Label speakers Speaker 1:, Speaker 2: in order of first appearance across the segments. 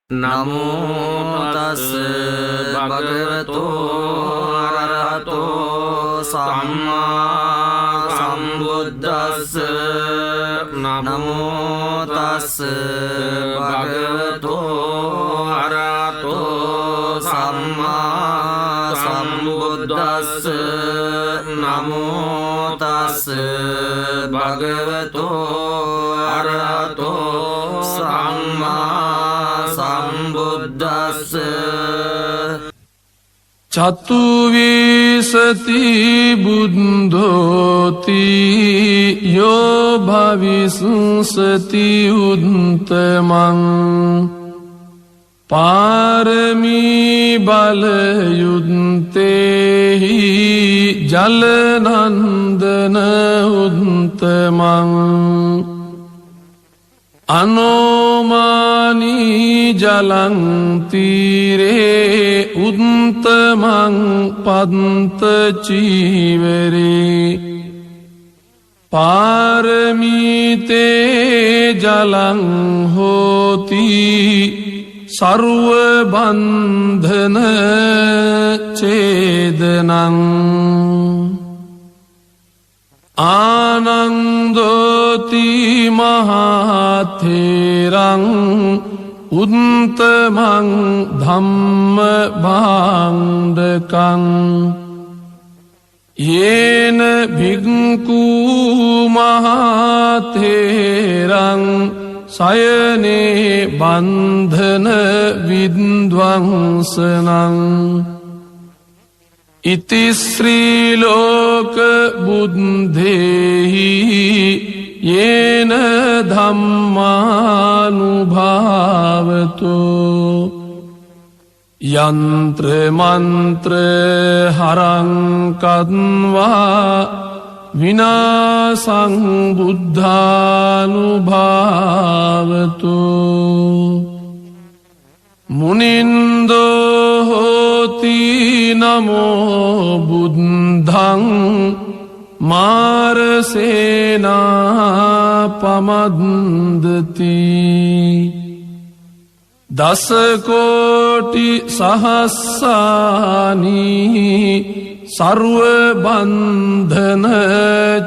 Speaker 1: නමෝ තස් භගවතෝ අරහතෝ සම්මා සම්බුද්දස්ස නමෝ තස් භගවතෝ අරහතෝ සම්මා සම්බුද්දස්ස නමෝ තස් භගවතෝ අරහතෝ සම්මා සම්බුද්දස්ස චතුවිසති බුද්ධෝති යෝ භවිස්සති උත්තමං පාරමී බලයුත්තේහි ජලනන්දන උත්තමං අනෝමානී ජලං තීරේ උත්තමං පන්ත චීවරේ පාරමීතේ ජලං හෝති සර්ව බන්ධන ඡේදනං ආනන්දෝති මහතේරං උත්තමං ධම්ම භාණ්ඩකං යේන භික්ඛු මහතේරං සයනේ බන්ධන විද්වංසනං ඉති ශ්‍රී ලෝක බුද්ධේහි යේන ධම්මානුභාවතෝ යන්ත්‍ර මන්ත්‍ර හරං කତ୍වා විනාසං බුද්ධානුභාවතෝ මුනින්දෝ හෝති නමෝ බුද්ධං මාරසේනා පමද්දති දසකෝටි සහස්සානි සර්ව බන්ධන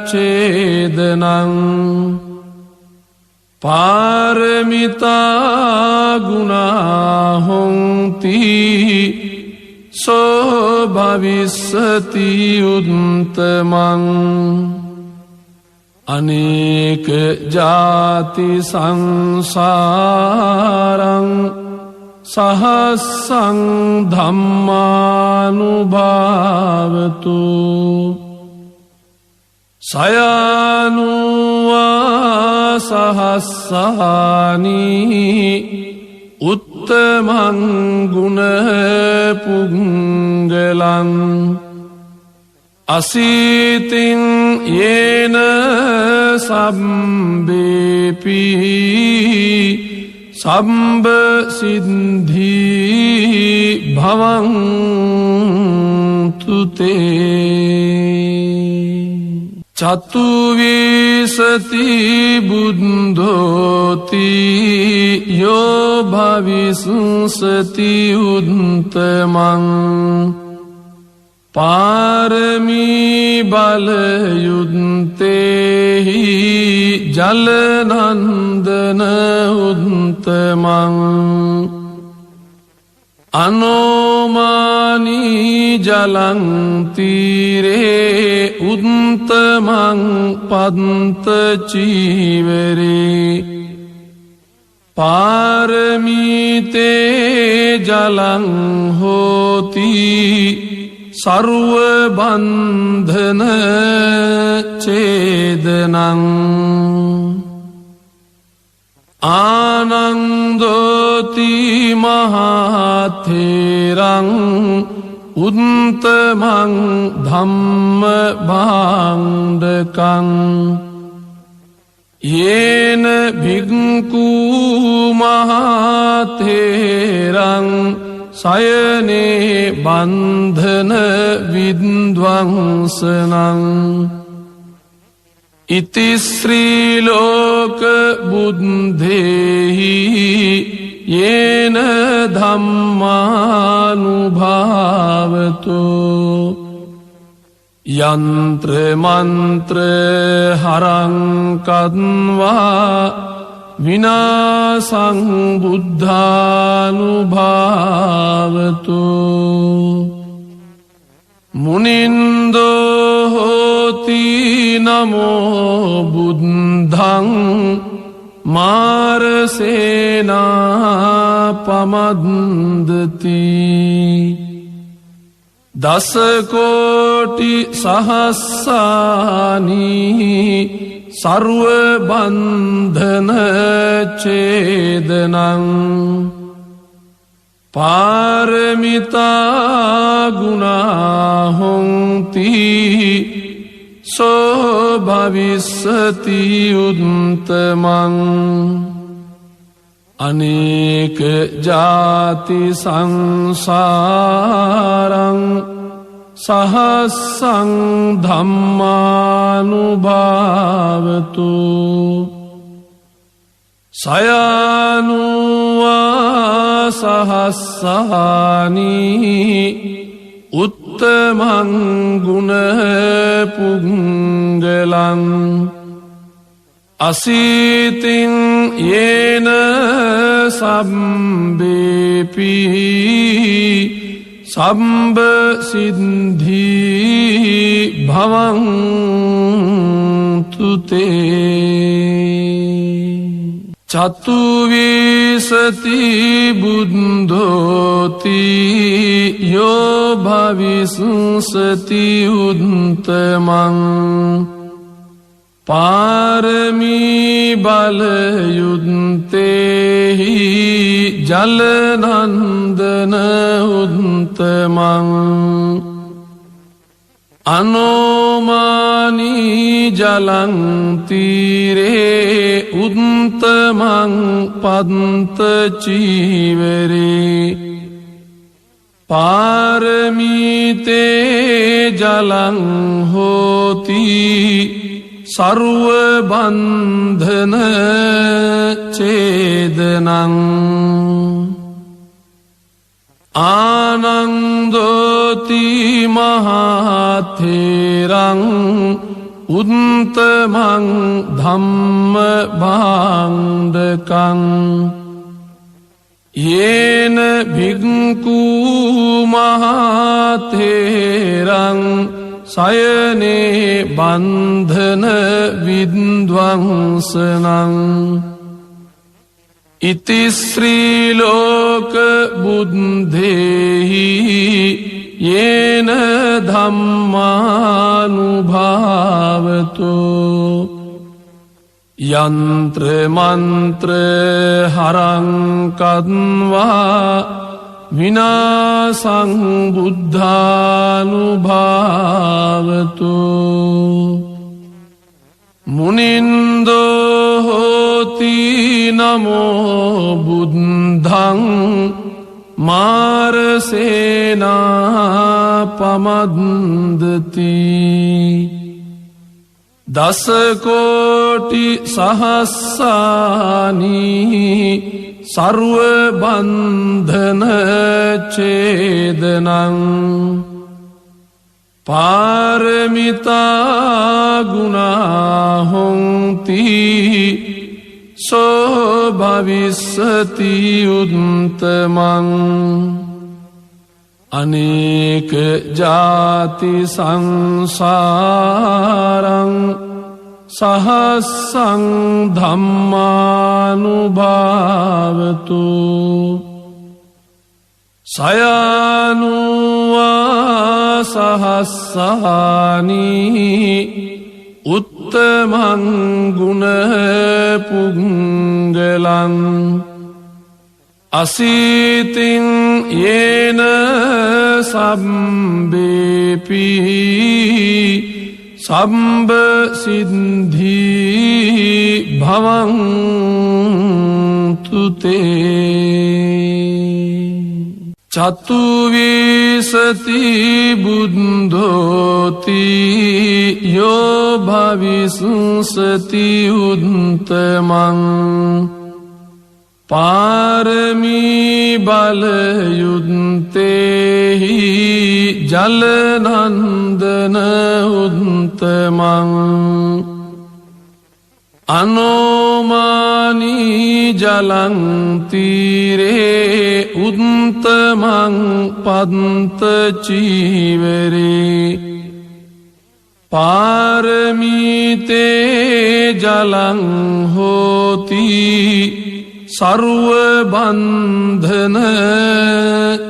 Speaker 1: ඡේදනං පාරමිතා ගුණා හොಂತಿ සෝ භවිස්සති උත්තමං අනේක ජාති සංසාරං සහස්සං ධම්මානුභාවතු සයනුවා සහස්සානි උත්තමං ගුණ පුංගලං අසීතින් යේන සම්බේපි සම්බ සිද්ධි භවන්තු තේ චතුවිසති බුද්ධෝති යෝ භවිස්සති උත්තමං පාරමී බලයුත්තේහි ජලනන්දන උත්තමං අනෝමානී ජලං තීරේ උත්තමං පන්ත චීවරේ පාරමීතේ ජලං හෝති සර්ව බන්ධන ඡේදනං ආනන්දෝති මහතේරං උත්තමං ධම්ම භාණ්ඩකං යේන භික්ඛු මහතේරං සයනේ බන්ධන විද්වංසනං ඉති ශ්‍රී ලෝක බුද්ධේහි येन धम्मानुभावतो यंत्र मंत्र हरं कद्वा विनाशं बुद्धानुभावतो मुनिंदो होति नमो बुद्धं मारसेना पमद्दति दस कोटि सहस्रानि सर्व बंधन छेदनं पारमिता गुणा होन्ति सो भविष्यति उत्तमं अनेक जाति संसारं सहस्रं धम्मानुभावतो सयानुवा सहस्रानि उत्तमं गुणपुङ्गलं अशीतिं येन सम्बेपि सम्बसिद्धि भवन्तु ते चतुर्विंशति बुद्धोति यो भविष्यति उत्तमं पारमी बलयुक्ते हि जलनंदन उत्तमं अनोमानी जलं तीरे उत्तमं पद्मचीवरे पारमीते जलं होति सर्वबन्धन छेदनं आनन्दोति महाथेरं उत्तमं धम्मभाण्डकं येन भिक्खु महाथेरं शयने बन्धन विध्वंसनं इति श्रीलोक बुद्धेहि येन धम्मानुभावतो यंत्र मंत्र हरं कद्वा विनाशं बुद्धानुभावतो मुनिंदो होति नमो बुद्धं मारसेना पमद्दति दस कोटि सहस्रानि सर्व बंधन छेदनं पारमिता गुणा होन्ति सो भविष्यति उत्तमं अनेक जाति संसारं सहस्रं धम्मानुभावतो सयानुवा सहस्रानि उत्तमं गुणपुङ्गलं अशीतिं येन सम्बेपि सम्बसिद्धि भवन्तु ते चतुर्विंशति बुद्धोति यो भविष्यति उत्तमं පාරමී බලයුත්තේහි ජලනන්දන උත්තමං අනෝමානී ජලං තීරේ උත්තමං පන්ත චීවරේ පාරමීතේ ජලං හෝති සර්ව බන්ධන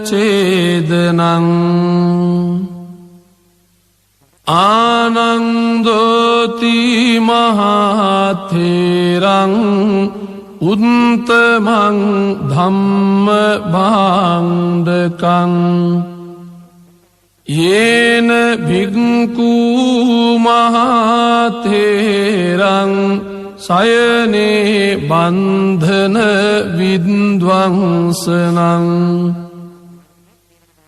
Speaker 1: ඡේදනං ආනන්දෝති මහතේරං උත්තමං ධම්ම භාණ්ඩකං යේන භික්ඛු මහතේරං සයනේ බන්ධන විද්වංසනං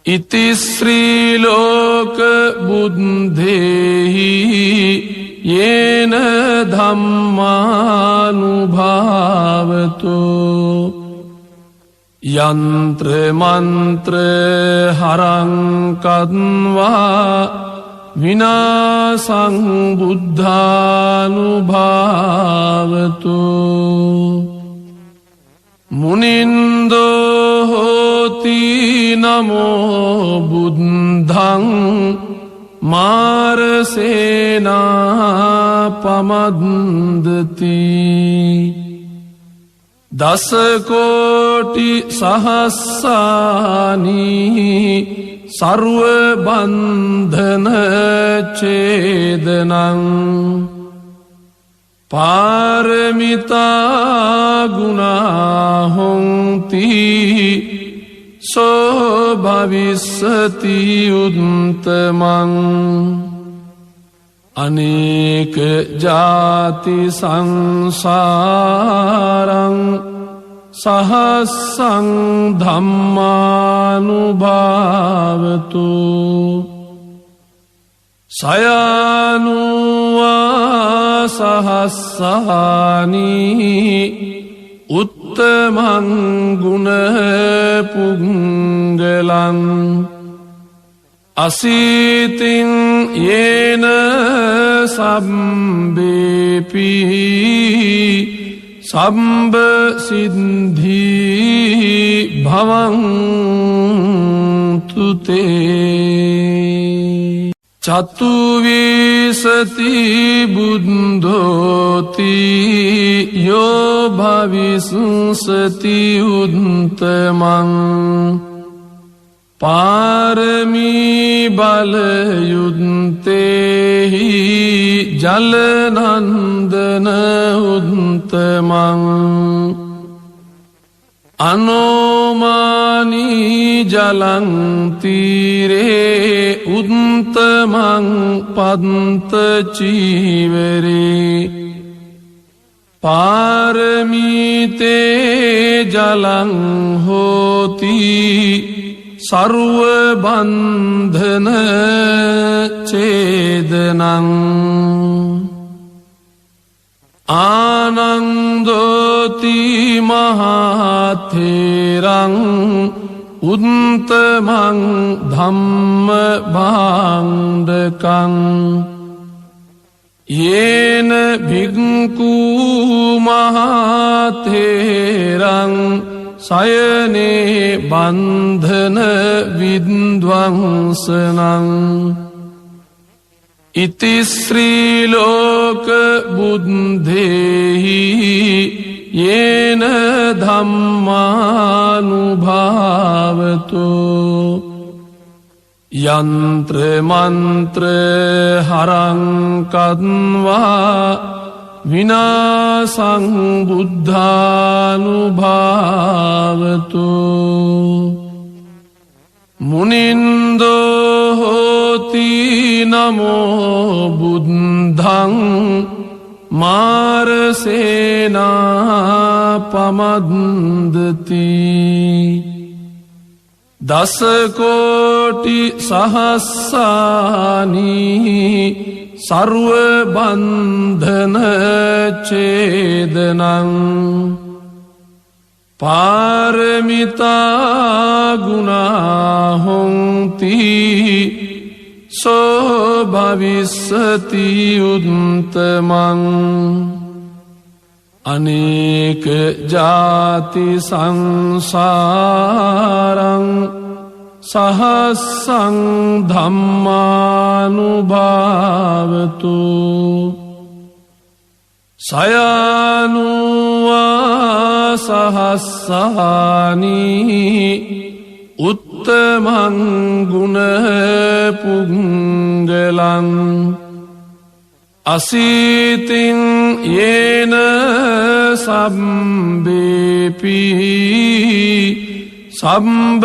Speaker 1: ඉති ශ්‍රී ලෝක බුද්ධේහි යේන ධම්මානුභාවතෝ යන්ත්‍ර මන්ත්‍ර හරං කද්වා විනාසං බුද්ධානුභාවතෝ මුනින්දෝ හෝති නමෝ බුද්ධං මාරසේනා පමද්දති දසකෝටි සහස්සානී සර්ව බන්ධන ඡේදනං පාරමිතා ගුණා හොಂತಿ සෝ භවිස්සති උත්තමං අනේක ජාති සංසාරං සහස්සං ධම්මානුභාවතු සයනුවා සහස්සානී උත්තමං ගුණ පුංගලං අසීතින් යේන සම්බේපි සම්බ සිද්ධී භවන්තුතේ චතුවිසති බුද්ධෝති යෝ භවිස්සති උත්තමං පාරමී බලයුත්තේහි ජලනන්දන උත්තමං අනෝමානී ජලං තීරේ උත්තමං පන්ත චීවරේ පාරමීතේ ජලං හෝති සර්ව බන්ධන ඡේදනං ආනන්දෝති මහතේරං උත්තමං ධම්ම භාණ්ඩකං යේන භික්ඛු මහතේරං සයනේ බන්ධන විද්වංසනං ඉති ශ්‍රී ලෝක බුද්ධේහි යේන ධම්මානුභාවතෝ යන්ත්‍ර මන්ත්‍ර හරං කද්වා විනාසං බුද්ධානුභාවතෝ මුනින්දෝ හෝති නමෝ බුද්ධං මාරසේනා පමද්දති දසකෝටි සහස්සානී සර්ව බන්ධන ඡේදනං පාරමිතා ගුණා හොන්ති සෝ භවිස්සති උත්තමං අනේක ජාති සංසාරං සහස්සං ධම්මානුභාවතු සයනුවා සහස්සානී උත්තමං ගුණ පුංගලං අසීතින් යේන සම්බේපි සම්බ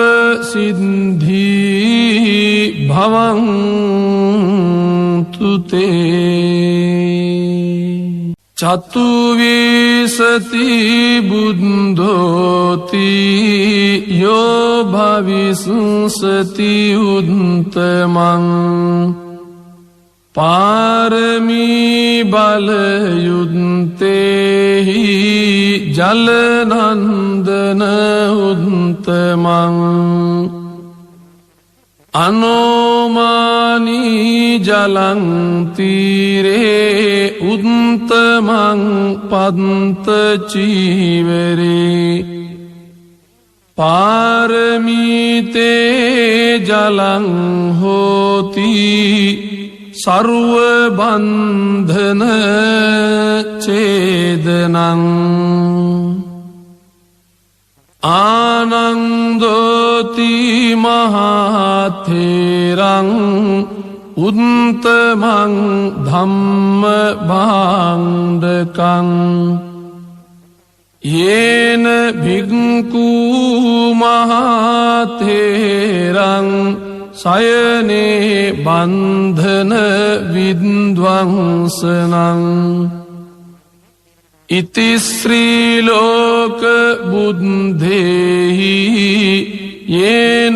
Speaker 1: සිද්ධී භවන්තුතේ චතුවිසති බුද්ධෝති යෝ භවිසුසති උත්තමං පාරමී බලයුත්තේහි ජලනන්දන උත්තමං අනෝමානී ජලන්තීරේ උත්තමං පන්තචීවරේ පාරමීතේ ජලං හෝති සර්වබන්ධන චේදනං ආනන්දෝති මහතේරං උත්තමං ධම්ම භාණ්ඩකං යේන භික්ඛු මහතේරං සයනේ බන්ධන විද්වංසනං ඉතිශ්‍රී ලෝක බුද්ධේහි යේන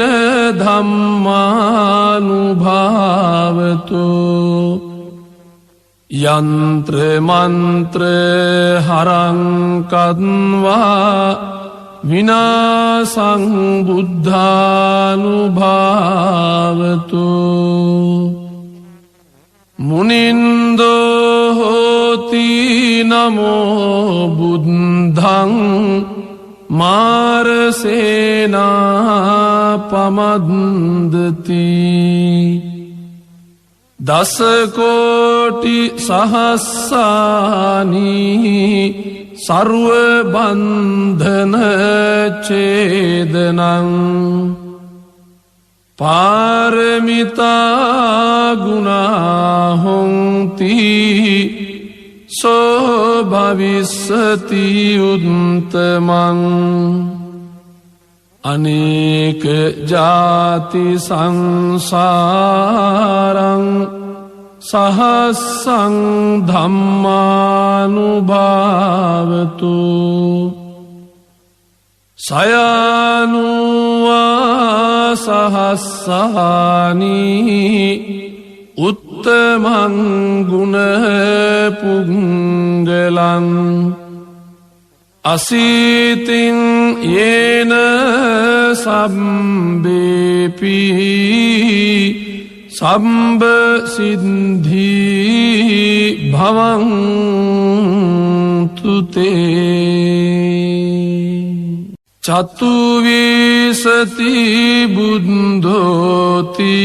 Speaker 1: ධම්මානුභාවතු යන්ත්‍ර මන්ත්‍ර හරං කද්වා විනාසං බුද්ධානුභාවතු මුනින්දෝ හෝති නමෝ බුද්ධං මාරසේනා පමද්දති දසකෝටි සහස්සානී සර්වබන්ධන චේදනං පාරමිතා ගුණා හොන්ති සෝ භවිස්සති උත්තමං අනේක ජාති සංසාරං සහස්සං ධම්මානුභාවතු සයනුවා සහස්සානී උත්තමං ගුණ පුංගලං අසීතින් යේන සම්බේපි සම්බ සිද්ධී භවන්තුතේ චතුවිසති බුද්ධෝති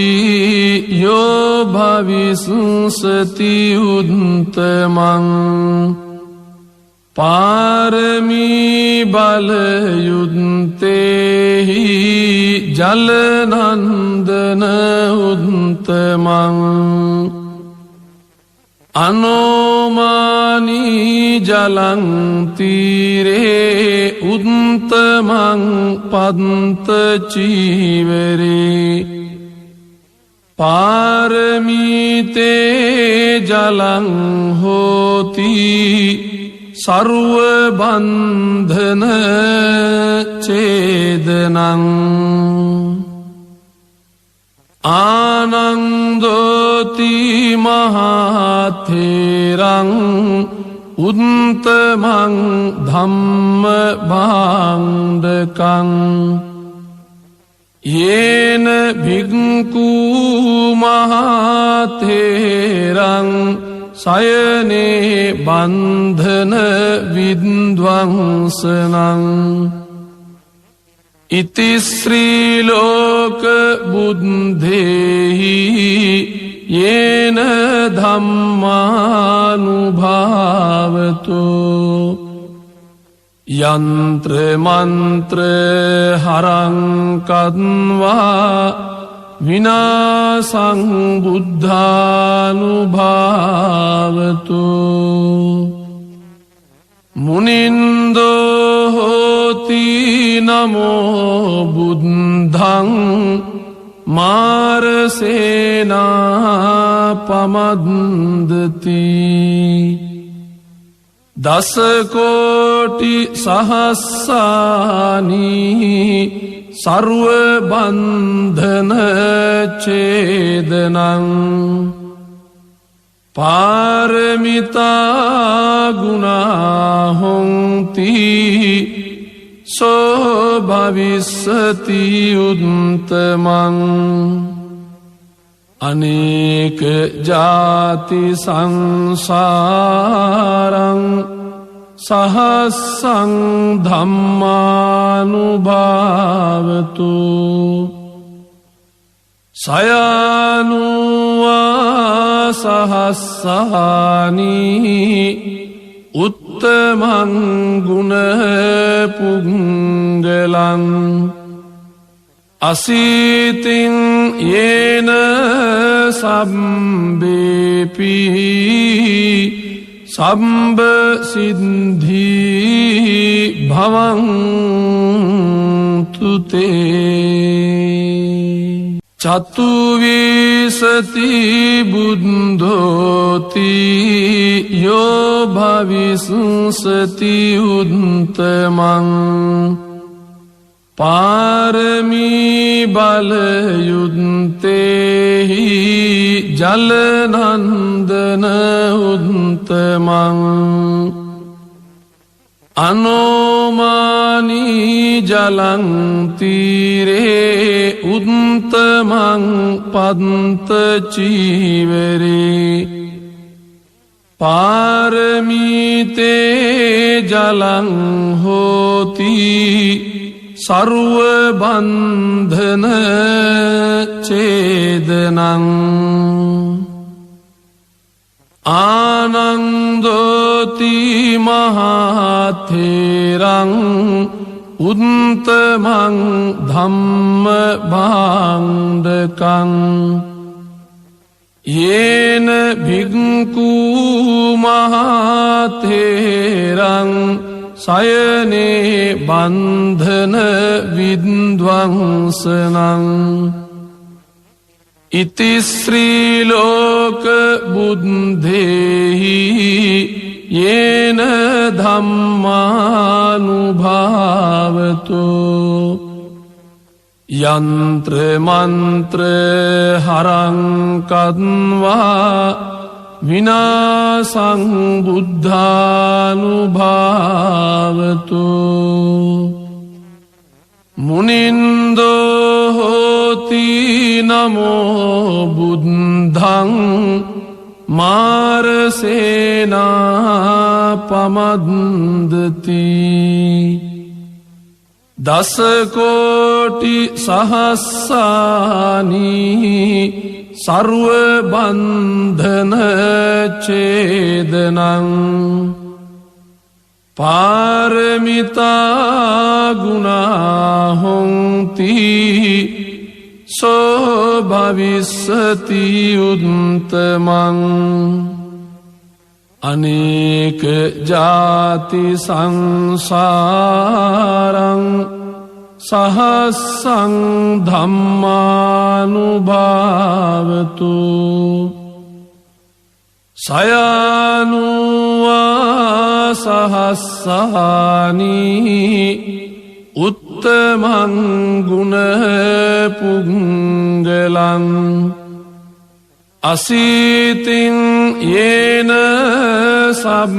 Speaker 1: යෝ භවිසුසති උත්තමං පාරමී බලයුත්තේහි ජලනන්දන උත්තමං අනෝමානී ජලන්තීරේ උත්තමං පන්තචීවරේ පාරමීතේ ජලං හෝති සර්වබන්ධන චේදනං ආනන්දෝති මහතේරං උත්තමං ධම්ම භාණ්ඩකං යේන භික්ඛු මහතේරං සයනේ බන්ධන විද්වංසනං ඉති ශ්‍රී ලෝක බුද්ධේහි යේන ධම්මානුභාවතු යන්ත්‍ර මන්ත්‍ර හරං කତ୍වා විනාසං බුද්ධානුභාවතු මුනින්දෝ හෝති නමෝ බුද්ධං මාරසේනා පමද්දති දසකෝටි සහස්සානි සර්ව බන්ධන ඡේදනං පාරමිතා ගුණා හොන්ති සෝ භවිස්සති උත්තමං අනේක ජාති සංසාරං සහස්සං ධම්මානුභාවතු සයනුවා සහස්සානි උත්තමං ගුණ පුංගලං අසීතින් යේන සම්බේපි සම්බ සිද්ධි භවන්තුතේ චතුවිසති බුද්ධෝති යෝ භවිස්සති උත්තමං පාරමී බලයුත්තේහි ජලනන්දන උත්තමං අනෝමානී ජලං තීරේ උත්තමං පන්ත චීවරේ පාරමීතේ ජලං හෝති සර්ව බන්ධන ඡේදනං ආනන්දෝති මහතේරං උත්තමං ධම්ම භාණ්ඩකං යේන භික්ඛු මහතේරං සයනේ බන්ධන විද්වංසනං ඉති ශ්‍රී ලෝක බුද්ධේහි යේන ධම්මානුභාවතු යන්ත්‍ර මන්ත්‍ර හරං කତ୍වා විනාසං බුද්ධානුභාවතු මුනින්දෝ හෝති නමෝ බුද්ධං මාරසේනා පමද්දති දසකෝටි සහස්සානි සර්ව බන්ධන ඡේදනං පාරමිතා ගුණා හොන්ති සෝ භවිස්සති උත්තමං අනේක ජාති සංසාරං සහස්සං ධම්මානුභාවතු සයනුවා සහස්සානි උත්තමං ගුණ පුංගලං අසීතින් යේන සම්බේපි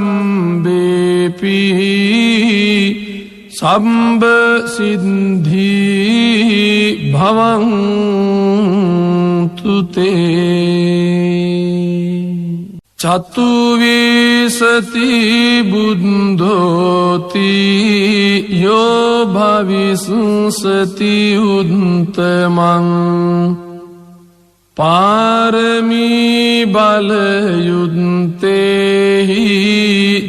Speaker 1: සම්බ සිද්ධී භවන්තු තේ චතුවිසති බුද්ධෝති යෝ භවිසුසති උත්තමං පාරමී බලයුත්තේහි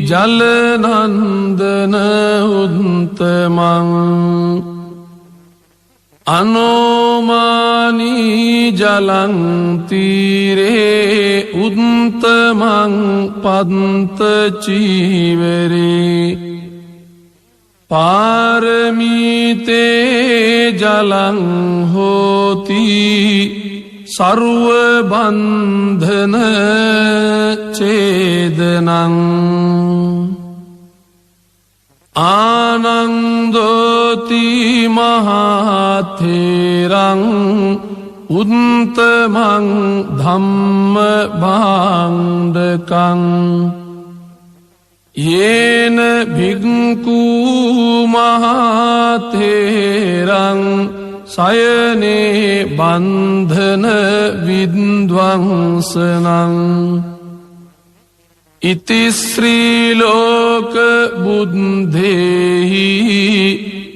Speaker 1: ජලනන්දන උත්තමං අනෝමානී ජලං තීරේ උත්තමං පන්ත චීවරේ පාරමීතේ ජලං හෝති සර්ව බන්ධන ඡේදනං ආනන්දෝති මහතේරං උත්තමං ධම්ම භාණ්ඩකං යේන භික්ඛු මහතේරං සයනේ බන්ධන විද්වංසනං ඉති ශ්‍රී ලෝක බුද්ධේහි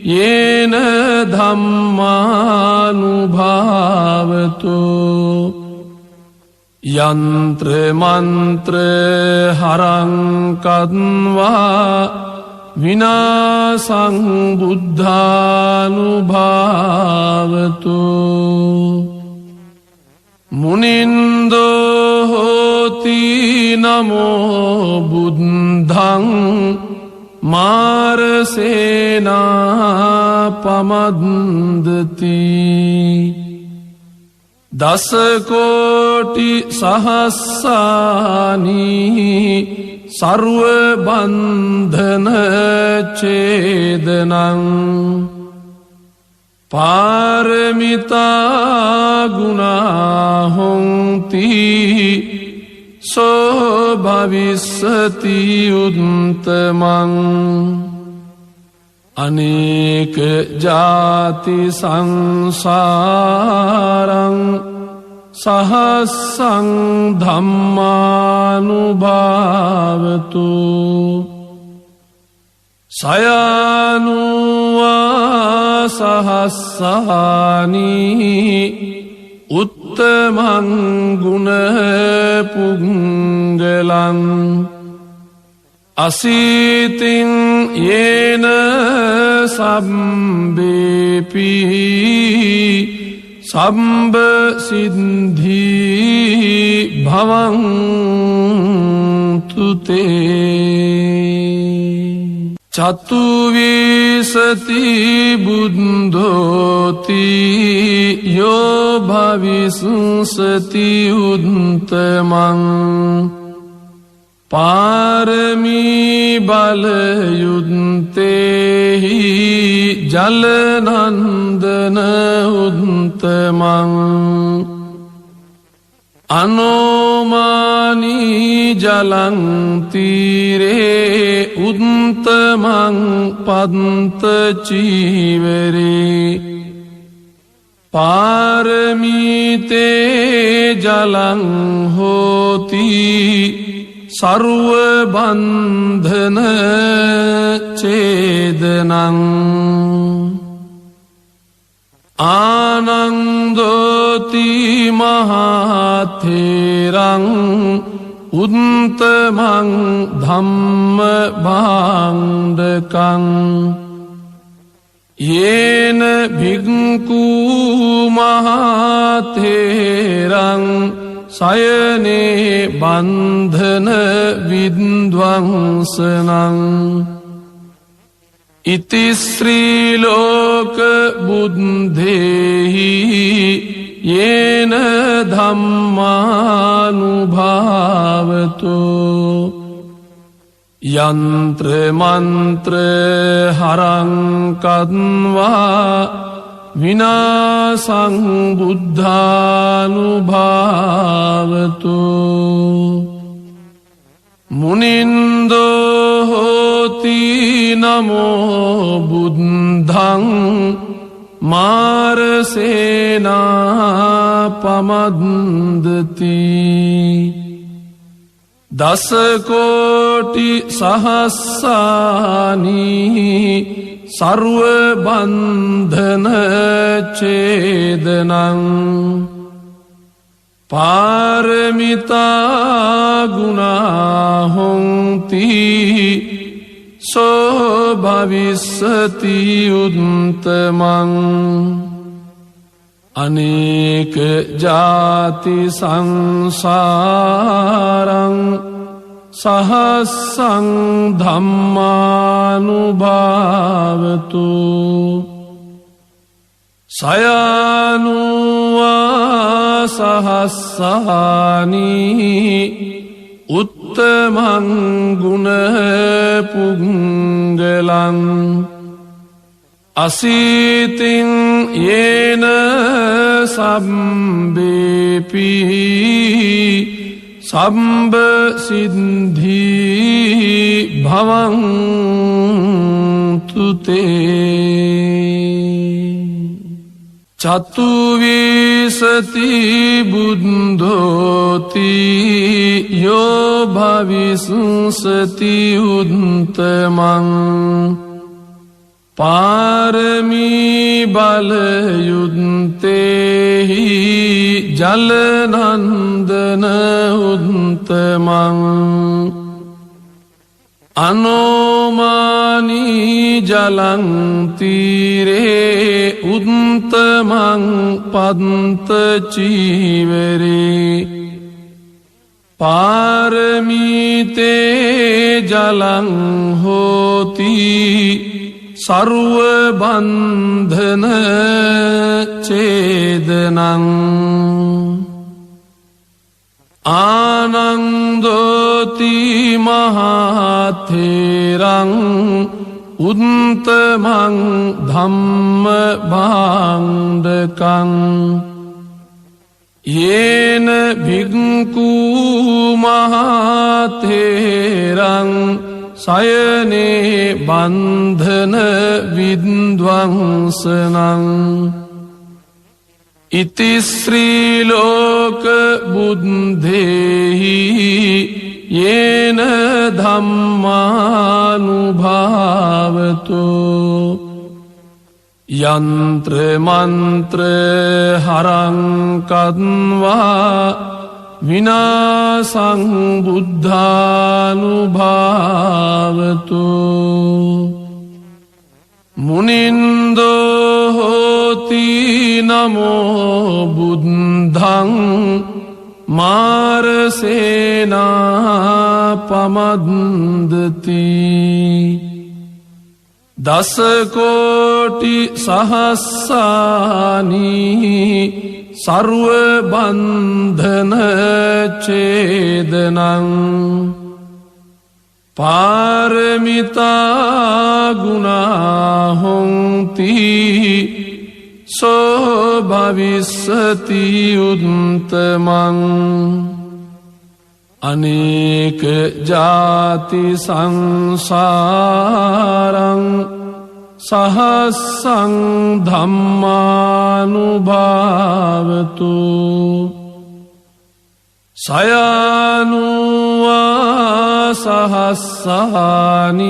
Speaker 1: යේන ධම්මානුභාවතු යන්ත්‍ර මන්ත්‍ර හරං කද්වා විනාසං බුද්ධානුභාවතු මුනින්දෝ හෝති නමෝ බුද්ධං මාරසේනා පමද්දති දසකෝටි සහස්සානි සර්ව බන්ධන ඡේදනං පාරමිතා ගුණා හොන්ති සෝ භවිස්සති උත්තමං අනේක ජාති සංසාරං සහස්සං ධම්මානුභාවතු සයනුවා සහස්සානි උත්තමං ගුණ පුංගලං අසීතින් යේන සම්බේපි සම්බ සිද්ධී භවන්තු තේ චතුවිසති බුද්ධෝති යෝ භවිසුසති උත්තමං පාරමී බලයුත්තේහි ජලනන්දන උත්තමං අනෝමානී ජලං තීරේ උත්තමං පන්ත චීවරේ පාරමීතේ ජලං හෝති සර්ව බන්ධන ඡේදනං ආනන්දෝති මහතේරං උත්තමං ධම්ම භාණ්ඩකං යේන භික්ඛු මහතේරං සයනේ බන්ධන විද්වංසනං ඉති ශ්‍රී ලෝක බුද්ධේහි යේන ධම්මානුභාවතු යන්ත්‍ර මන්ත්‍ර හරං කද්වා විනාසං බුද්ධානුභාවතු මුනින්දෝ හෝති නමෝ බුද්ධං මාරසේනා පමද්දති දසකෝටි සහස්සානී සර්ව බන්ධන ඡේදනං පාරමිතා ගුණා හොන්ති සෝ භවිස්සති උත්තමං අනේක ජාති සංසාරං සහස්සං ධම්මානුභාවතු සයනුවා සහස්සානී උත්තමං ගුණ පුංගලං අසීතින් යේන සම්බේපි සම්බ සිද්ධී භවන්තුතේ චතුවිසති බුද්ධෝති යෝ භවිස්සති උත්තමං පාරමී බලයුත්තේහි ජලනන්දන උත්තමං අනෝමානී ජලං තීරේ උත්තමං පන්ත චීවරේ පාරමීතේ ජලං හෝති සර්ව බන්ධන ඡේදනං ආනන්දෝති මහතේරං උත්තමං ධම්ම භාණ්ඩකං යේන භික්ඛු මහතේරං සයනේ බන්ධන විද්වංසනං ඉති ශ්‍රී ලෝක බුද්ධේහි යේන ධම්මානුභාවතු යන්ත්‍ර මන්ත්‍ර හරං කද්වා විනාසං බුද්ධානුභාවතු මුනින්දෝ හෝති නමෝ බුද්ධං මාරසේනා පමද්දති දසකෝටි සහස්සානී සර්ව බන්ධන ඡේදනං පාරමිතා ගුණා හොන්ති සෝ භවිස්සති උත්තමං අනේක ජාති සංසාරං සහස්සං ධම්මානුභාවතු සයනුවා සහස්සානී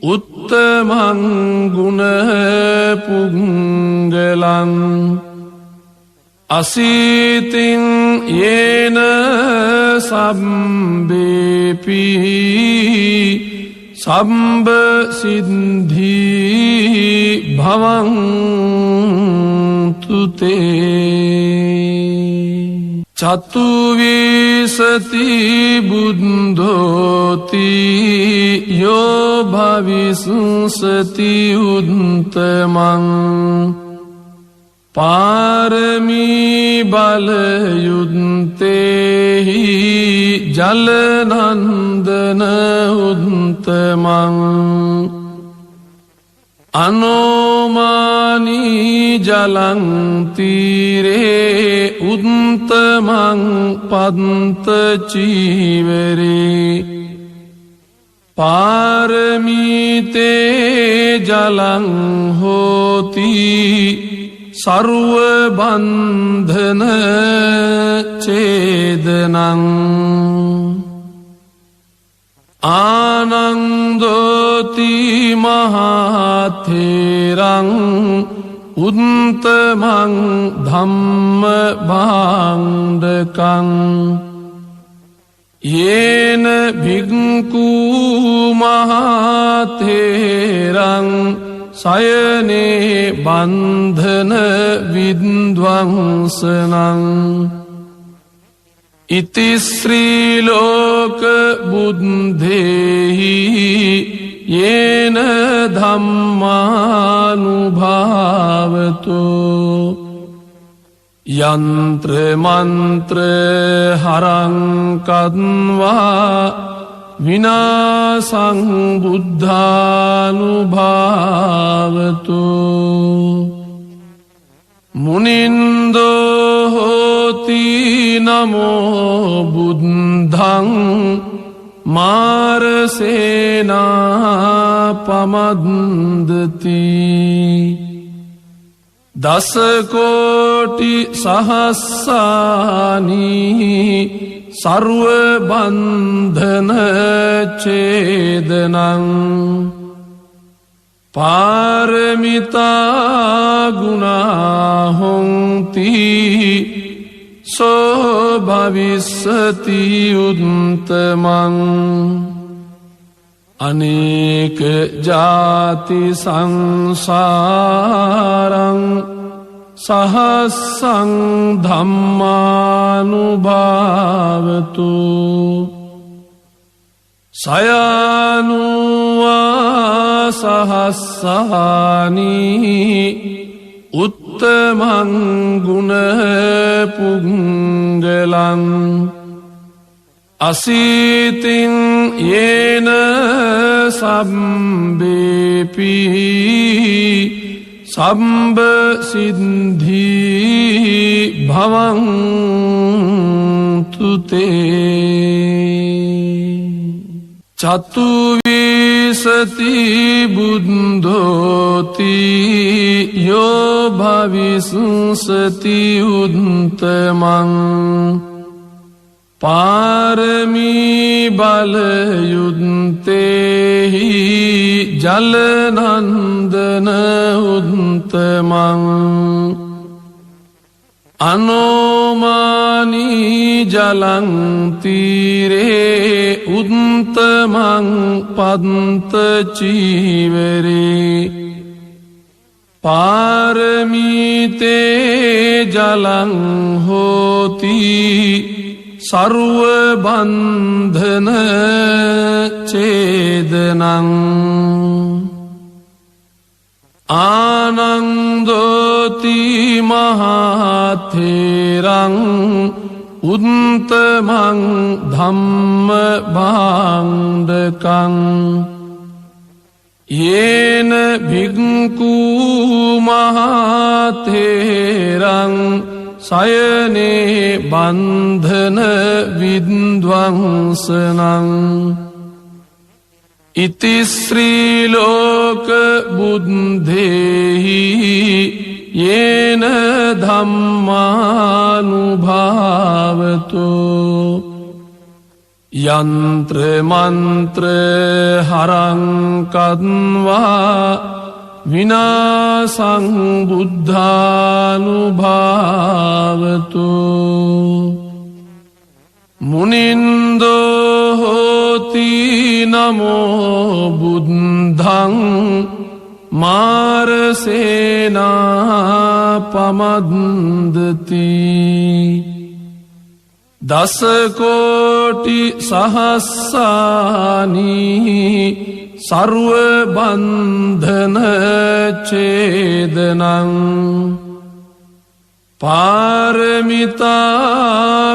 Speaker 1: උත්තමං ගුණ පුංගලං අසීතින් යේන සම්බේපි සම්බ සිද්ධී භවන්තුතේ චතුවිසති බුද්ධෝති යෝ භවිස්සති උත්තමං පාරමී බලයුත්තේහි ජලනන්දන උත්තමං අනෝමානී ජලං තීරේ උත්තමං පන්ත චීවරේ පාරමීතේ ජලං හෝති සර්ව බන්ධන ඡේදනං ආනන්දෝති මහතේරං උත්තමං ධම්ම භාණ්ඩකං යේන භික්ඛු මහතේරං සයනේ බන්ධන විද්වංසනං ඉති ශ්‍රී ලෝක බුද්ධේහි යේන ධම්මානුභාවතෝ යන්ත්‍ර මන්ත්‍ර හරං කද්වා විනාසං බුද්ධානුභාවතෝ මුනින්දෝ හෝති නමෝ බුද්ධං මාරසේනා පමද්දති දස කෝටි සහස්සානි සර්ව බන්ධන ඡේදනං පාරමිතා ගුණා හොන්ති සෝ භවිස්සති උත්තමං අනේක ජාති සංසාරං සහස්සං ධම්මානුභාවතු සයනුවා සහස්සානි උත්තමං ගුණ පුංගලං අසීතින් යේන සම්බේපි සම්බ සිද්ධී භවන්තුතේ චතුවිසති බුද්ධෝති යෝ භවිස්සති උත්තමං පාරමී බලයුත්තේහි ජලනන්දන උත්තමං අනෝමානී ජලං තීරේ උත්තමං පන්ත චීවරේ පාරමීතේ ජලං හෝති සර්ව බන්ධන ඡේදනං ආනන්දෝති මහතේරං උත්තමං ධම්ම භාණ්ඩකං යේන භික්ඛු මහතේරං සයනේ බන්ධන විද්වංසනං ඉති ශ්‍රී ලෝක බුද්ධේහි යේන ධම්මානුභාවතෝ යන්ත්‍ර මන්ත්‍ර හරං කද්වා විනාසං බුද්ධානුභාවතෝ මුනින්දෝ හෝති නමෝ බුද්ධං මාරසේනා පමද්දති දස කෝටි සහස්සානි සර්ව බන්ධන ඡේදනං පාරමිතා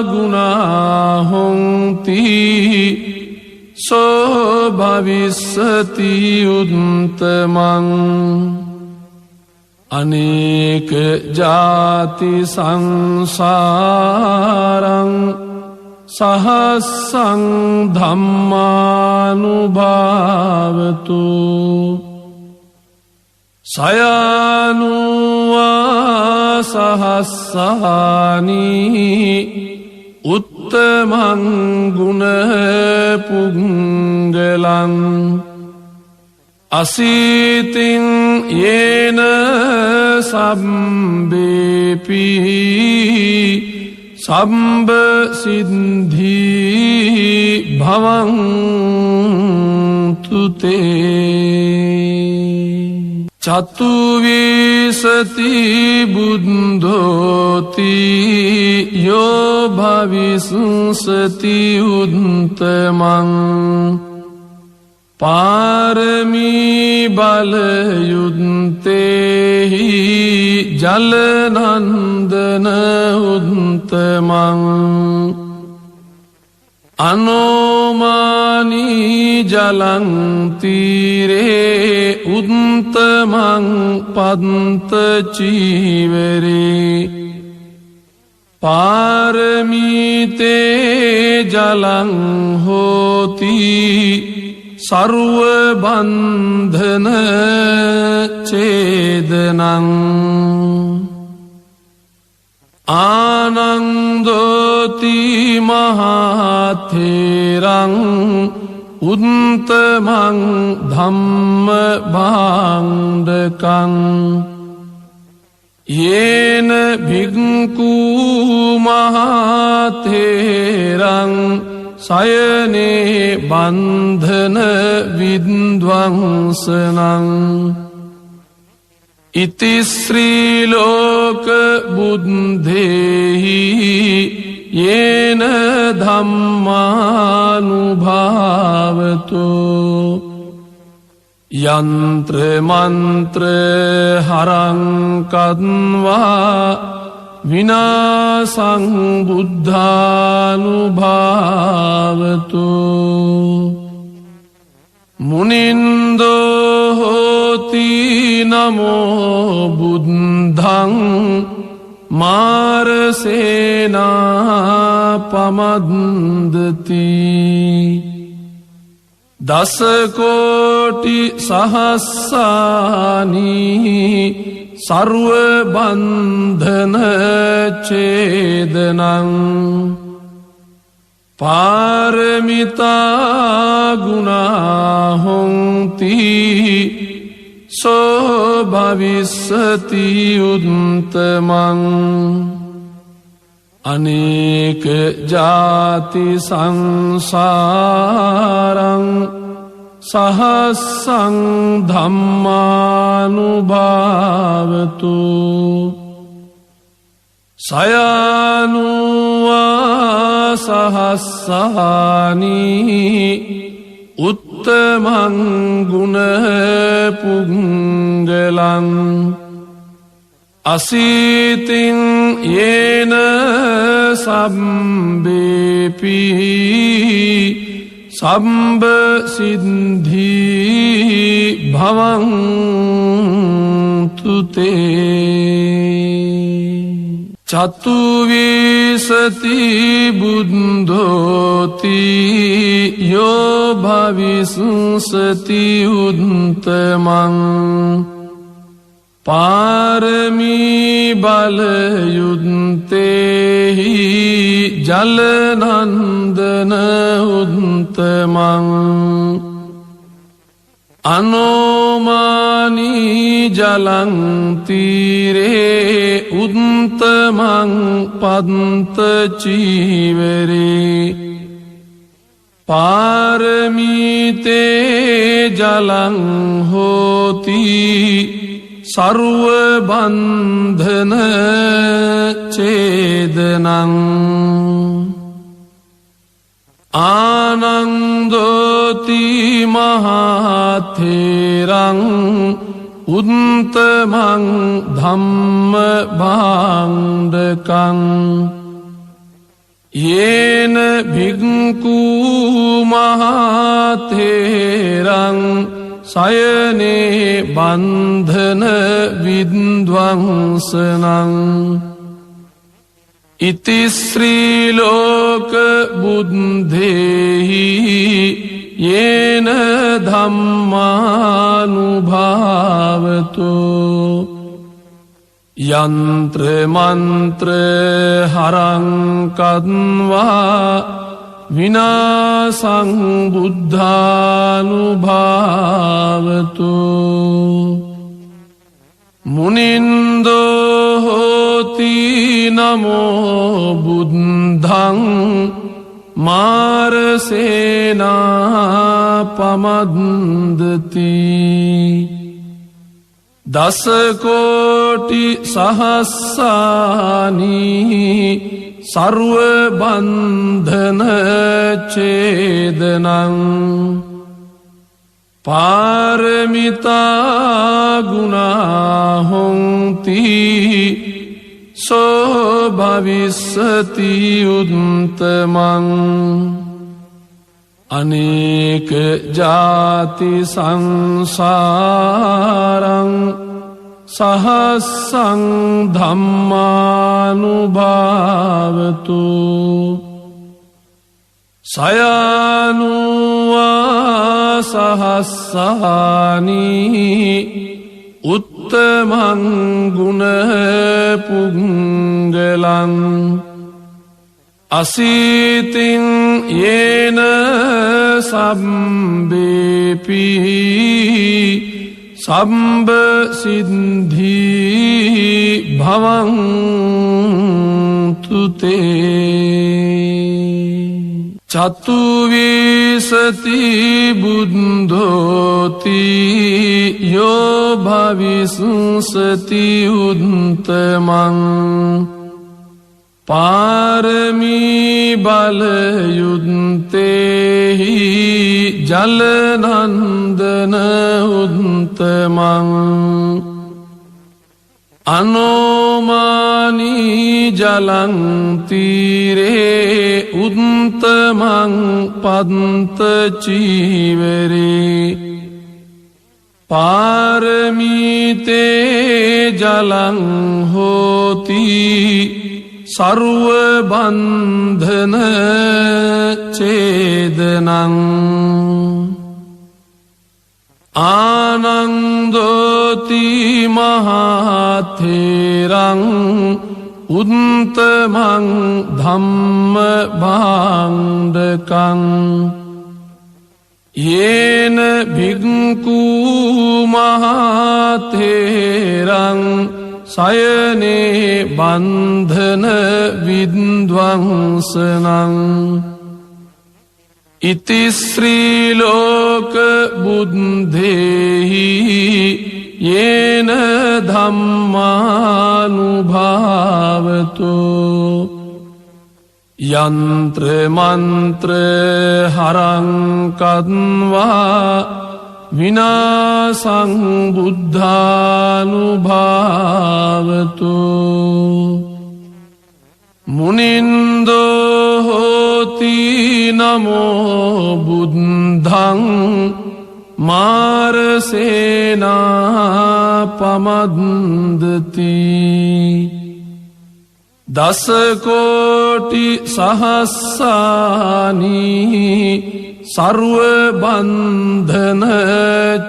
Speaker 1: ගුණා හොන්ති සෝ භවිස්සති උත්තමං අනේක ජාති සංසාරං සහස්සං ධම්මානුභාවතු සයනුවා සහස්සානි උත්තමං ගුණ පුංගලං අසීතින් යේන සම්බේපි සම්බ සිද්ධී භවන්තුතේ චතුවිසති බුද්ධෝති යෝ භවිස්සති උත්තමං පාරමී බලයුත්තේහි ජලනන්දන උත්තමං අනෝමානී ජලං තීරේ උත්තමං පන්ත චීවරේ පාරමීතේ ජලං හෝති සර්ව බන්ධන ඡේදනං ආනන්දෝති මහතේරං උත්තමං ධම්ම භාණ්ඩකං යේන භික්ඛු මහතේරං සයනේ බන්ධන විද්වංසනං ඉති ශ්‍රී ලෝක බුද්ධේහි යේන ධම්මානුභාවතු යන්ත්‍ර මන්ත්‍ර හරං කද්වා විනාසං බුද්ධානුභාවතු මුනින්දෝ හෝති නමෝ බුද්ධං මාරසේනා පමද්දති දස කෝටි සහස්සානි සර්ව බන්ධන ඡේදනං පාරමිතා ගුණා හොන්ති සෝ භවිස්සති උත්තමං අනේක ජාති සංසාරං සහස්සං ධම්මානුභාවතු සයනුවා සහස්සානි උත්තමං ගුණ පුංගලං අසීතින් යේන සම්බේපි සම්බ සිද්ධී භවන්තුතේ චතුවිසති බුද්ධෝති යෝ භවිස්සති උත්තමං පාරමී බලයුත්තේහි ජලනන්දන උත්තමං අනෝමානී ජලං තීරේ උත්තමං පන්ත චීවරේ පාරමීතේ ජලං හෝති සර්ව බන්ධන ඡේදනං ආනන්දෝති මහතේරං උත්තමං ධම්ම භාණ්ඩකං යේන භික්ඛු මහතේරං සයනේ බන්ධන විද්වංසනං ඉති ශ්‍රී ලෝක බුද්ධේහි යේන ධම්මානුභාවතු යන්ත්‍ර මන්ත්‍ර හරං කද්වා විනාසං බුද්ධානුභාවතු මුනින්දෝ හෝති නමෝ බුද්ධං මාරසේනා පමද්දති දසකෝටි සහස්සානී සර්ව බන්ධන ඡේදනං පාරමිතා ගුණා හොන්ති සෝ භවිස්සති උත්තමං අනේක ජාති සංසාරං සහස්සං ධම්මානුභාවතු සයනුවා සහස්සානී උත්තමං ගුණ පුංගලං අසීතින් යේන සම්බේපි සම්බ සිද්ධී භවන්තුතේ චතුවිසති බුද්ධෝති යෝ භවිස්සති උත්තමං පාරමී බලයුත්තේහි ජලනන්දන උත්තමං අනෝමානී ජලං තීරේ උත්තමං පන්ත චීවරේ පාරමීතේ ජලං හෝති සර්ව බන්ධන ඡේදනං ආනන්දෝති මහතේරං උත්තමං ධම්ම භාණ්ඩකං යේන භික්ඛු මහතේරං සයනේ බන්ධන විද්වංසනං ඉති ශ්‍රී ලෝක බුද්ධේහි යේන ධම්මානුභාවතු යන්ත්‍ර මන්ත්‍ර හරං කද්වා විනාසං බුද්ධානුභාවතු මුනින්දෝ හෝති නමෝ බුද්ධං මාරසේනා පමද්දති දසකෝටි සහස්සානී සර්ව බන්ධන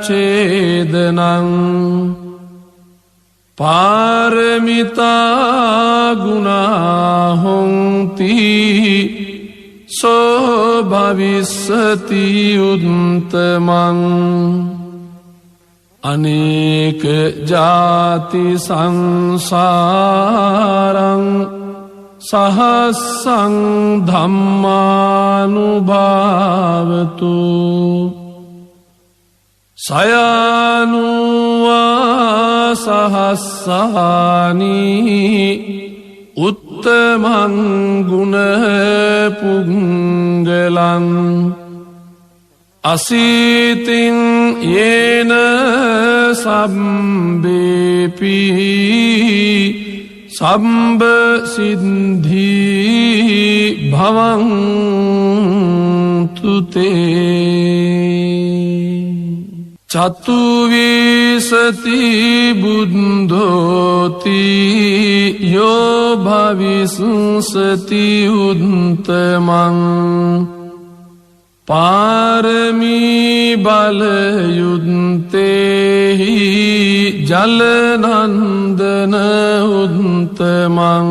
Speaker 1: ඡේදනං පාරමිතා ගුණා හොන්ති සෝ භවිස්සති උත්තමං අනේක ජාති සංසාරං සහස්සං ධම්මානුභාවතු සයනුවා සහස්සානී උත්තමං ගුණ පුංගලං අසීතින් යේන සම්බේපි සම්බ සිද්ධී භවන්තුතේ චතුවිසති බුද්ධෝති යෝ භවිසුසති උත්තමං පාරමී බලයුත්තේහි ජලනන්දන උත්තමං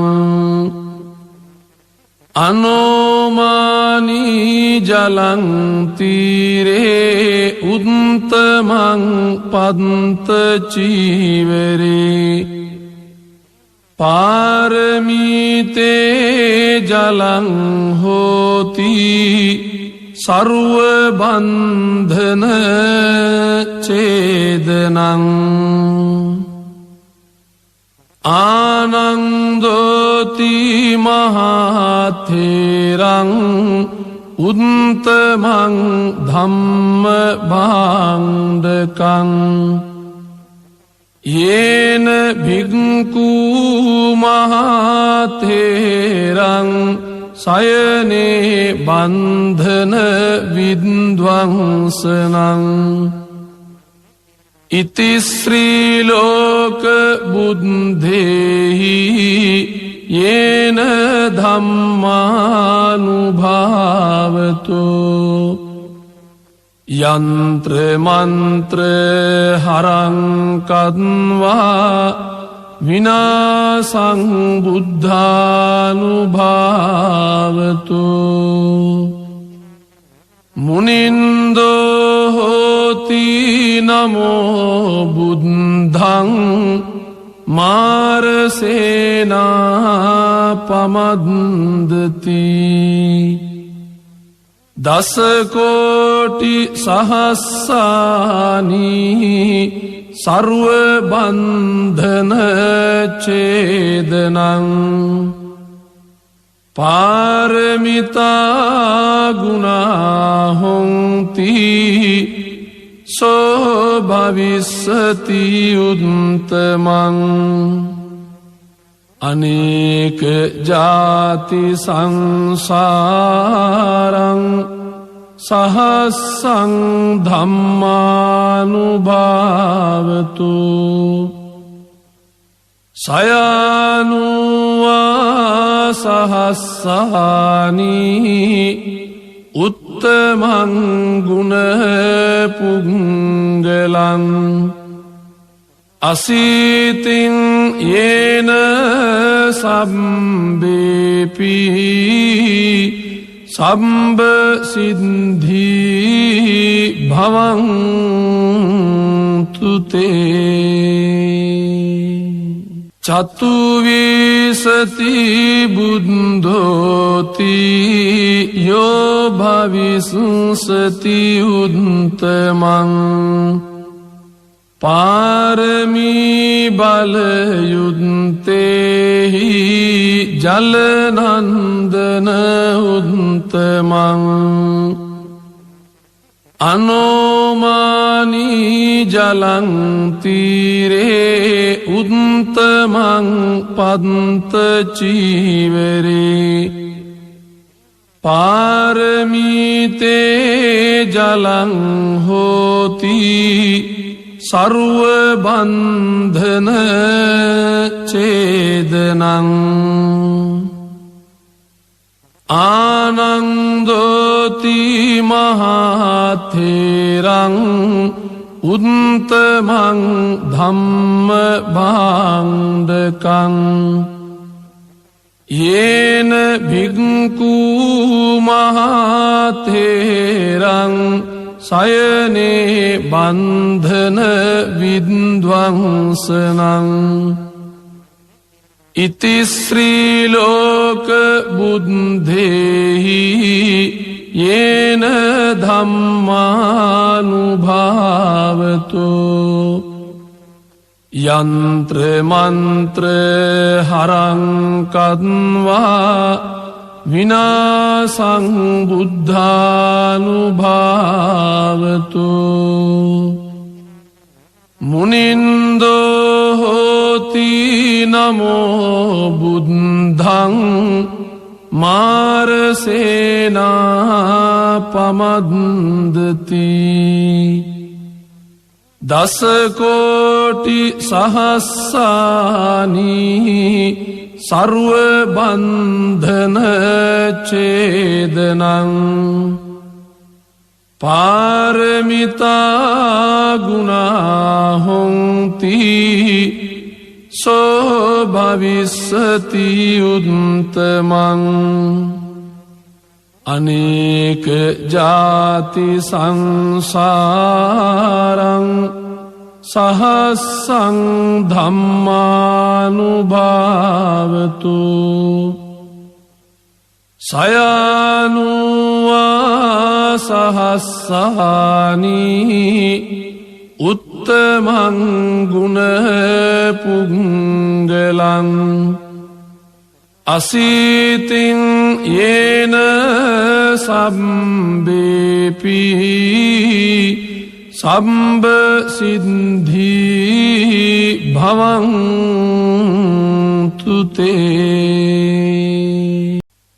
Speaker 1: අනෝමානී ජලං තීරේ උත්තමං පන්ත චීවරේ පාරමීතේ ජලං හෝති සර්ව බන්ධන ඡේදනං ආනන්දෝති මහතේරං උත්තමං ධම්ම භාණ්ඩකං යේන භික්ඛු මහතේරං සයනේ බන්ධන විද්වංසනං ඉති ශ්‍රී ලෝක බුද්ධේහි යේන ධම්මානුභාවතෝ යන්ත්‍ර මන්ත්‍ර හරං කද්වා විනාසං බුද්ධානුභාවතෝ මුනින්දෝ හෝති නමෝ බුද්ධං මාරසේනා පමද්දති දසකෝටි සහස්සානී සර්ව බන්ධන ඡේදනං පාරමිතා ගුණා හොಂತಿ සෝ භවිස්සති උත්තමං අනේක ජාති සංසාරං සහස්සං ධම්මානුභාවතු සයනුවා සහස්සානී උත්තමං ගුණ පුංගලං අසීතින් යේන සම්බේපි සම්බ සිද්ධී භවන්තු තේ චතුවිසති බුද්ධෝති යෝ භවිසුසති උත්තමං පාරමී බලයුත්තේහි ජලනන්දන උත්තමං අනෝමානී ජලං තීරේ උත්තමං පන්ත චීවරේ පාරමීතේ ජලං හෝති සර්ව බන්ධන ඡේදනං ආනන්දෝති මහතේරං උත්තමං ධම්ම භාණ්ඩකං යේන භික්ඛු මහතේරං සයනේ බන්ධන විද්වංසනං ඉති ශ්‍රී ලෝක බුද්ධේහි යේන ධම්මානුභාවතෝ යන්ත්‍ර මන්ත්‍ර හරං කද්වා විනාසං බුද්ධානුභාවතෝ මුනින්දෝ හෝති නමෝ බුද්ධං මාරසේනා පමද්දති දසකෝටි සහස්සානී සර්ව බන්ධන ඡේදනං පාරමිතා ගුණා හොන්ති සෝ භවිස්සති උත්තමං අනේක ජාති සංසාරං සහස්සං ධම්මානුභාවතු සයනුවා සහස්සානී උත්තමං ගුණ පුංගලං අසීතින් යේන සම්බේපි සම්බ සිද්ධී භවන්තුතේ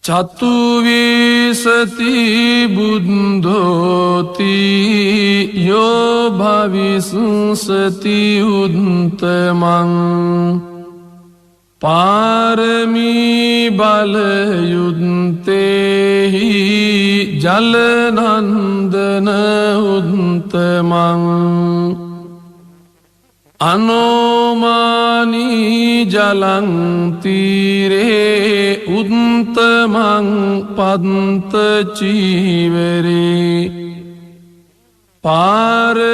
Speaker 1: චතුවිසති බුද්ධෝති යෝ භවිස්සති උත්තමං පාරමී බලයුත්තේහි ජලනන්දන උත්තමං අනෝමානී ජලං තීරේ උත්තමං පන්ත චීවරේ පාරමීතේ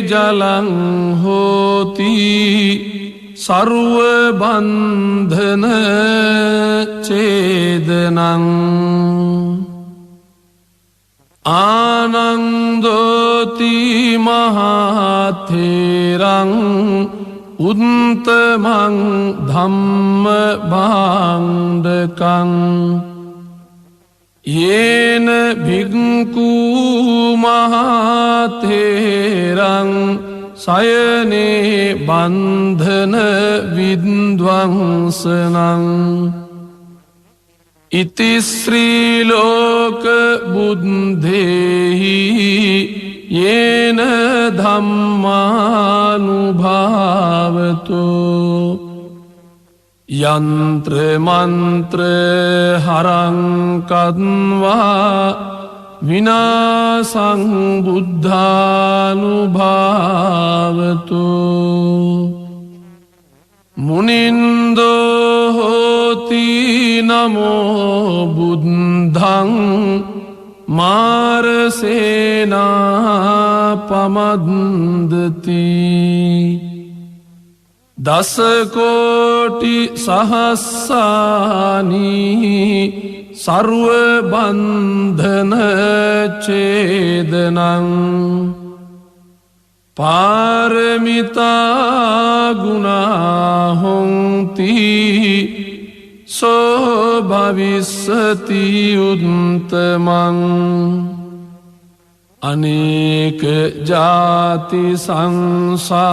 Speaker 1: ජලං හෝති සර්ව බන්ධන ඡේදනං ආනන්දෝති මහතේරං උත්තමං ධම්ම භාණ්ඩකං යේන භික්ඛු මහතේරං සයනේ බන්ධන විද්වංසනං ඉති ශ්‍රී ලෝක බුද්ධේහි යේන ධම්මානුභාවතු යන්ත්‍ර මන්ත්‍ර හරං කද්වා විනාසං බුද්ධානුභාවතු මුනින්දෝ හෝති නමෝ බුද්ධං මාරසේනා පමද්දති දසකෝටි සහස්සානී සර්ව බන්ධන ඡේදනං පාරමිතා ගුණා හොන්ති සෝ භවිස්සති උත්තමං අනේක ජාති සංසාරං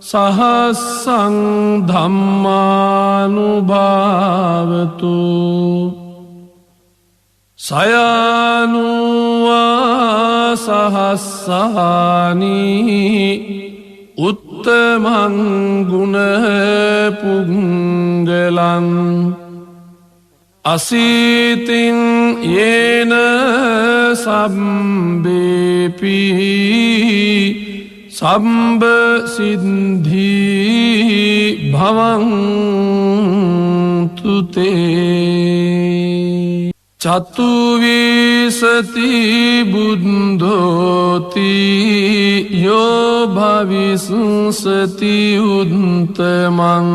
Speaker 1: සහස්සං ධම්මානුභාවතු සයනුවා සහස්සානී උත්තමං ගුණ පුංගලං අසීතින් යේන සම්බේපි සම්බ සිද්ධී භවන්තුතේ චතුවිසති බුද්ධෝති යෝ භවිස්සති උත්තමං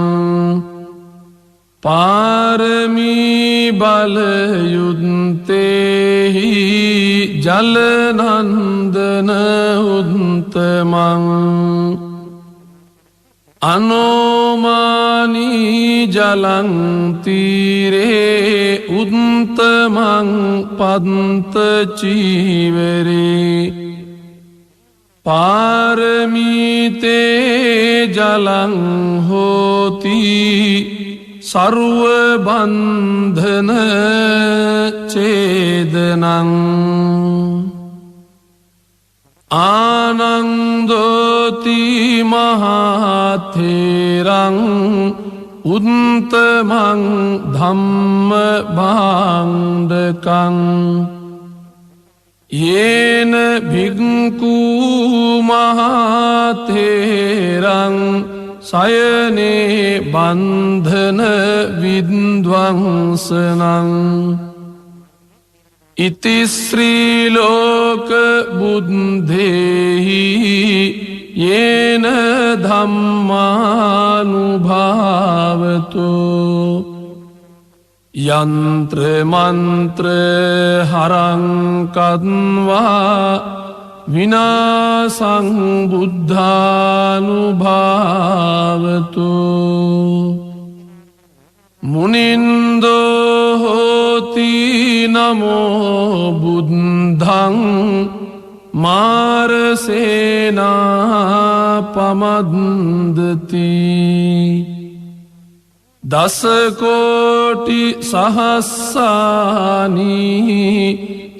Speaker 1: පාරමී බලයුත්තේහි ජලනන්දන උත්තමං අනෝමානී ජලං තීරේ උත්තමං පන්ත චීවරේ පාරමීතේ ජලං හෝති සර්ව බන්ධන ඡේදනං ආනන්දෝති මහතේරං උත්තමං ධම්ම භාණ්ඩකං යේන භික්ඛු මහතේරං සයනේ බන්ධන විද්වංසනං ඉති ශ්‍රී ලෝක බුද්ධේහි යේන ධම්මානුභාවතු යන්ත්‍ර මන්ත්‍ර හරං කତ୍වා විනාසං බුද්ධානුභාවතු මුනින්දෝ හෝති නමෝ බුද්ධං මාරසේනා පමද්දති දසකෝටි සහස්සානි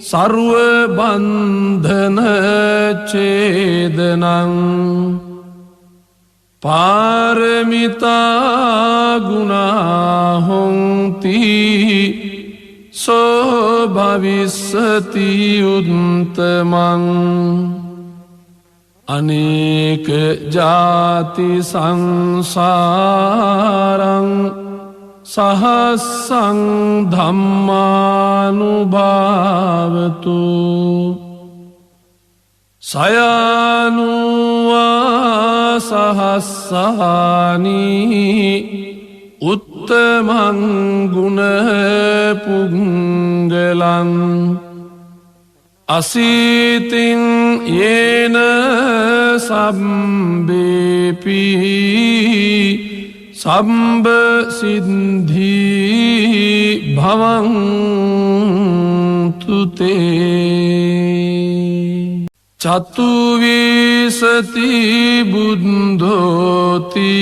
Speaker 1: සර්ව බන්ධන ඡේදනං පාරමිතා ගුණා හොಂತಿ සෝ භවිස්සති උත්තමං අනේක ජාති සංසාරං සහස්සං ධම්මානුභාවතු සයනුවා සහස්සානි උත්තමං ගුණ පුංගලං අසීතින් යේන සම්බේපි සම්බ සිද්ධි භවන්තුතේ චතුවිසති බුද්ධෝති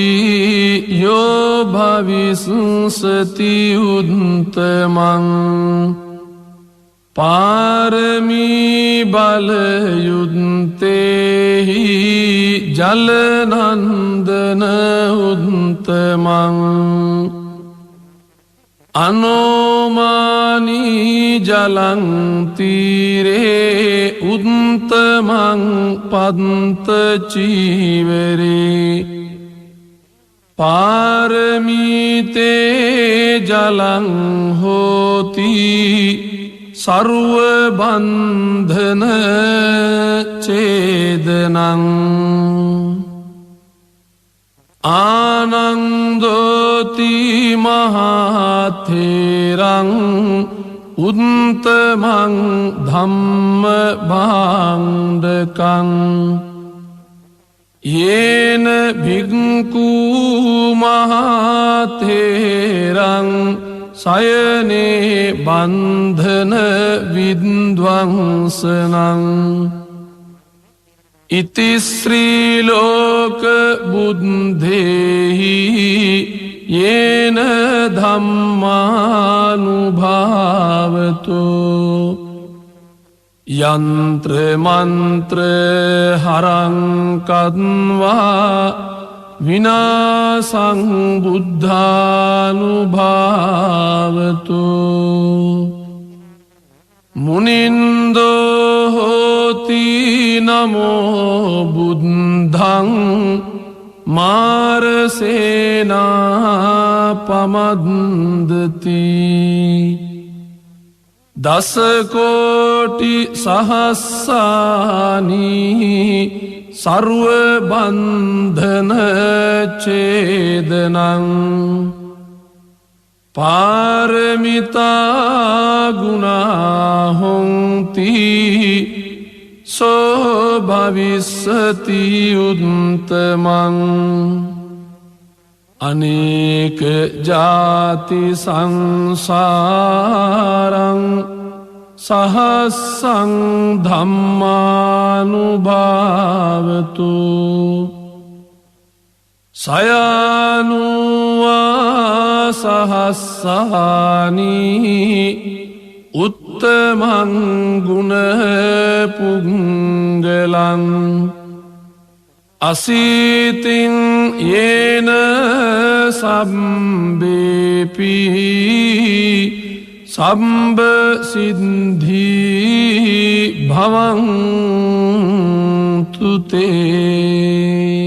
Speaker 1: යෝ භවිස්සති උත්තමං පාරමී බලයුත්තේහි ජලනන්දන උත්තමං අනෝමානී ජලං තීරේ උත්තමං පන්ත චීවරේ පාරමීතේ ජලං හෝති සර්ව බන්ධන ඡේදනං ආනන්දෝති මහතේරං උත්තමං ධම්ම භාණ්ඩකං යේන භික්ඛු මහතේරං සයනේ බන්ධන විද්වංසනං ඉති ශ්‍රී ලෝක බුද්ධේහි යේන ධම්මානුභාවතු යන්ත්‍ර මන්ත්‍ර හරං කତ୍වා විනාසං බුද්ධානුභාවතු මුනින්දෝ හෝති නමෝ බුද්ධං මාරසේනා පමද්දති දසකෝටි සහස්සානි සර්ව බන්ධන ඡේදනං පාරමිතා ගුණා හොಂತಿ සෝ භවිස්සති උත්තමං අනේක ජාති සංසාරං සහස්සං ධම්මානුභාවතු සයනුවා සහස්සානි උත්තමං උත්තමං ගුණ පුංගලං අසීතින් යේන සම්බේපි සම්බ සිද්ධී භවන්තු තේ